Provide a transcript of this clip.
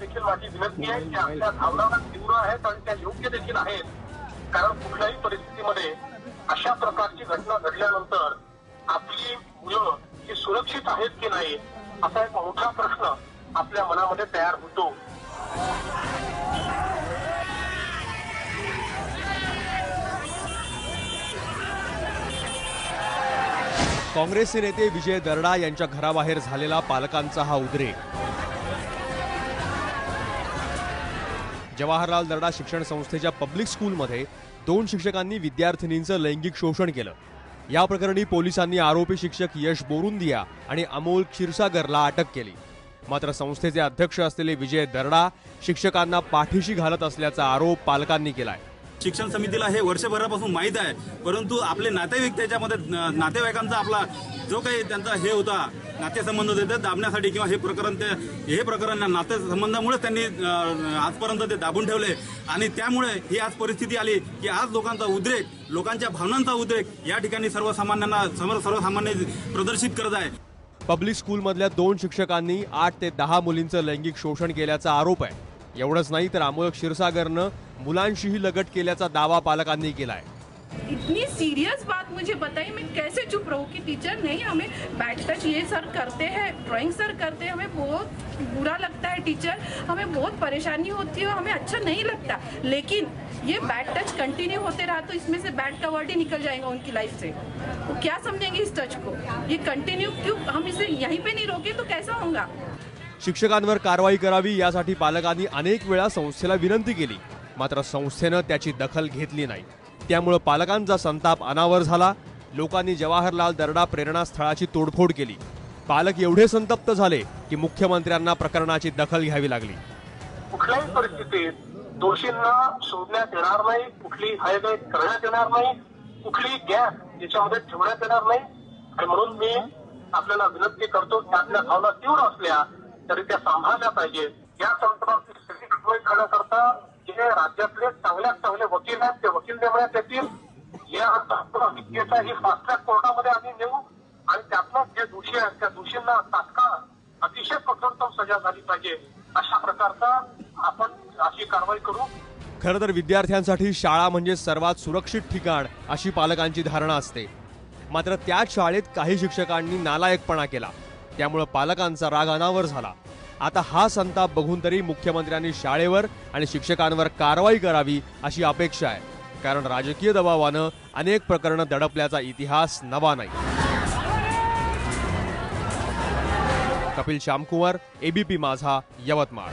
देखील माझी विनंती आहे की आपल्या भावना तीव्र आहेत आणि त्या योग्य देखील आहेत, कारण कुठल्याही परिस्थितीमध्ये अशा प्रकारची घटना घडल्यानंतर आपली मुलं ही सुरक्षित आहेत की नाही असा एक मोठा प्रश्न आपल्या मनामध्ये तयार होतो। काँग्रेसचे नेते विजय दरडा यांच्या घराबाहेर झालेला पालकांचा हा उद्रेक। जवाहरलाल दरडा शिक्षण संस्थेच्या पब्लिक स्कूलमध्ये 2 शिक्षकांनी विद्यार्थिनींचं लैंगिक शोषण केलं। या प्रकरणी पोलिसांनी आरोपी शिक्षक यश बोरुंदिया आणि अमोल क्षीरसागरला अटक केली। मात्र संस्थेचे अध्यक्ष असलेले विजय दरडा शिक्षकांना पाठीशी घालत असल्याचा आरोप पालकांनी केलाय। शिक्षण समितीला हे वर्षभरापासून माहीत आहे, परंतु आपले नातेवाईक त्याच्यामध्ये नातेवाईकांचा आपला जो काही त्यांचा हे होता नातेसंबंध होते दाबण्यासाठी किंवा हे प्रकरण नातेसंबंधामुळे त्यांनी आजपर्यंत ते दाबून ठेवले आणि त्यामुळे ही आज परिस्थिती आली की आज लोकांचा उद्रेक, लोकांच्या भावनांचा उद्रेक या ठिकाणी सर्वसामान्य प्रदर्शित करत आहे। पब्लिक स्कूलमधल्या 2 शिक्षकांनी 8 ते 10 मुलींचं लैंगिक शोषण केल्याचा आरोप आहे। एवढंच नाही तर अमोल क्षीरसागरनं मुलांशीही लगट केल्याचा दावा पालकांनी केलाय। इतनी सीरियस बात मुझे बताइए, मैं कैसे चुप रहूं कि टीचर नहीं, हमें बैड टच ये सर करते हैं, ड्राइंग सर करते हैं, हमें बहुत बुरा लगता है टीचर, हमें बहुत परेशानी होती है, हमें अच्छा नहीं लगता, लेकिन ये बैड टच कंटिन्यू होते रहा तो इसमें से बैड का वर्ड ही निकल जाएगा उनकी लाइफ से। वो क्या समझेंगे इस टच को? ये कंटिन्यू क्यों, हम इसे यहीं पे नहीं रोके तो कैसा होगा? शिक्षकांवर कारवाई करावी यासाठी पालकांनी अनेक वेळा संस्थेला विनंती केली, मात्र संस्थेनं त्याची दखल घेतली नाही। त्यामुळे पालकांचा संताप अनावर झाला। लोकांनी जवाहरलाल दरडा प्रेरणास्थळाची तोडफोड केली। पालक एवढे संतप्त झाले की मुख्यमंत्र्यांना प्रकरणाची दखल घ्यावी लागली। कुठल्याही परिस्थितीत दोषींना सोडण्यात येणार नाही, कुठली हयगय करण्यात येणार नाही, कुठली गॅप याच्यामध्ये ठेवण्यात येणार नाही आणि म्हणून मी आपल्याला विनंती करतो की आपल्या भावना तीव्र असल्या तरी त्या सांभाळल्या पाहिजे। या संदर्भात सगळी कारवाई करण्याकरता जे राज्यातले चांगल्यात चांगले वकील आहेत ते वकील नेमण्यात येतील। या केसा ही फास्ट ट्रॅक कोर्टामध्ये आम्ही नेऊ आणि त्यातनं जे दोषी आहेत त्या दोषींना तात्काळ अतिशय कठोरतम सजा झाली पाहिजे अशा प्रकारचा आपण अशी कारवाई करू। खरं तर विद्यार्थ्यांसाठी शाळा म्हणजे सर्वात सुरक्षित ठिकाण अशी पालकांची धारणा असते, मात्र त्याच शाळेत काही शिक्षकांनी नालायकपणा केला, त्यामुळे पालकांचा राग अनावर झाला। आता हा संताप बघून तरी मुख्यमंत्र्यांनी शाळेवर आणि शिक्षकांवर कारवाई करावी अशी अपेक्षा आहे, कारण राजकीय दबावानं अनेक प्रकरणं दडपल्याचा इतिहास नवा नाही। कपिल श्यामकुमार, एबीपी माझा, यवतमाळ।